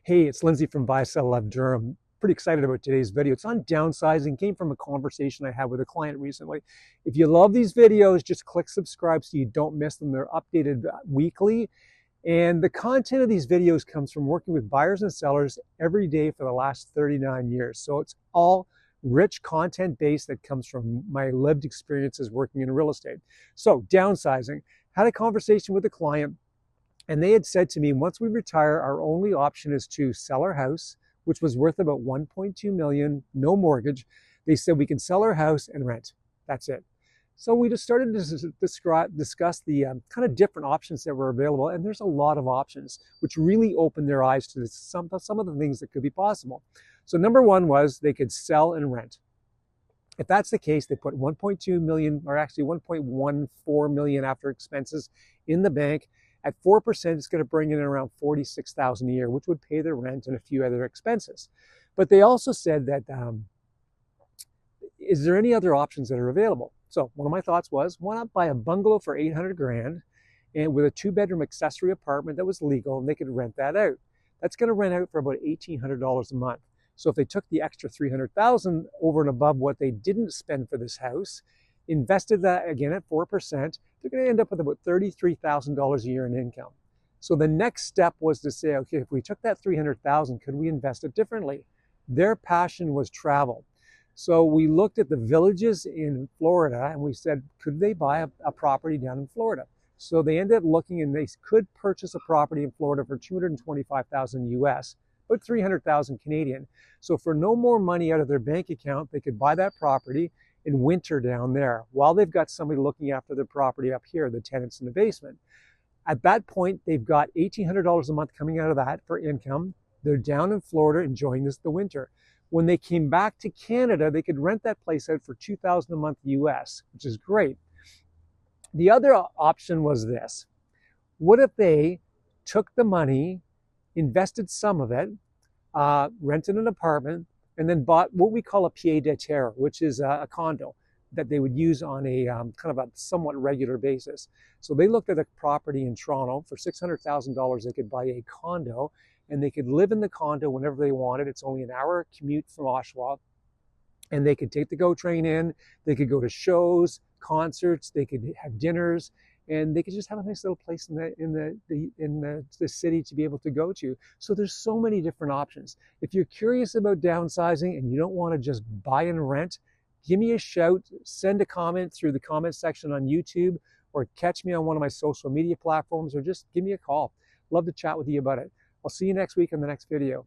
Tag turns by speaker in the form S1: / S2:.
S1: Hey, it's Lindsay from Buy, Sell, Love Durham. Pretty excited about today's video. It's on downsizing. Came from a conversation I had with a client recently. If you love these videos, just click subscribe so you don't miss them. They're updated weekly. And the content of these videos comes from working with buyers and sellers every day for the last 39 years. So it's all rich content based that comes from my lived experiences working in real estate. So downsizing. Had a conversation with a client, and they had said to me, once we retire, our only option is to sell our house, which was worth about 1.2 million, no mortgage. They said we can sell our house and rent. That's it. So we just started to discuss the kind of different options that were available, and there's a lot of options, which really opened their eyes to some of the things that could be possible. So number one was they could sell and rent. If that's the case, they put 1.2 million, or actually 1.14 million after expenses in the bank. At 4%, it's going to bring in around $46,000 a year, which would pay their rent and a few other expenses. But they also said that, is there any other options that are available? So one of my thoughts was, why not buy a bungalow for 800 grand and with a 2-bedroom accessory apartment that was legal, and they could rent that out. That's going to rent out for about $1,800 a month. So if they took the extra $300,000 over and above what they didn't spend for this house, invested that again at 4%, they're going to end up with about $33,000 a year in income. So the next step was to say, okay, if we took that $300,000, could we invest it differently? Their passion was travel. So we looked at the villages in Florida and we said, could they buy a property down in Florida? So they ended up looking, and they could purchase a property in Florida for $225,000 US, about 300,000 Canadian. So for no more money out of their bank account, they could buy that property in winter down there while they've got somebody looking after the property up here, the tenants in the basement. At that point, they've got $1,800 a month coming out of that for income. They're down in Florida enjoying the winter. When they came back to Canada, they could rent that place out for $2,000 a month US, which is great. The other option was this. What if they took the money, invested some of it, rented an apartment, and then bought what we call a pied-à-terre, which is a condo that they would use on a kind of a somewhat regular basis. So they looked at a property in Toronto for $600,000. They could buy a condo, and they could live in the condo whenever they wanted. It's only an hour commute from Oshawa, and they could take the GO train in. They could go to shows, concerts. They could have dinners, and they could just have a nice little place in the city to be able to go to. So there's so many different options. If you're curious about downsizing and you don't want to just buy and rent, give me a shout, send a comment through the comment section on YouTube, or catch me on one of my social media platforms, or just give me a call. Love to chat with you about it. I'll see you next week in the next video.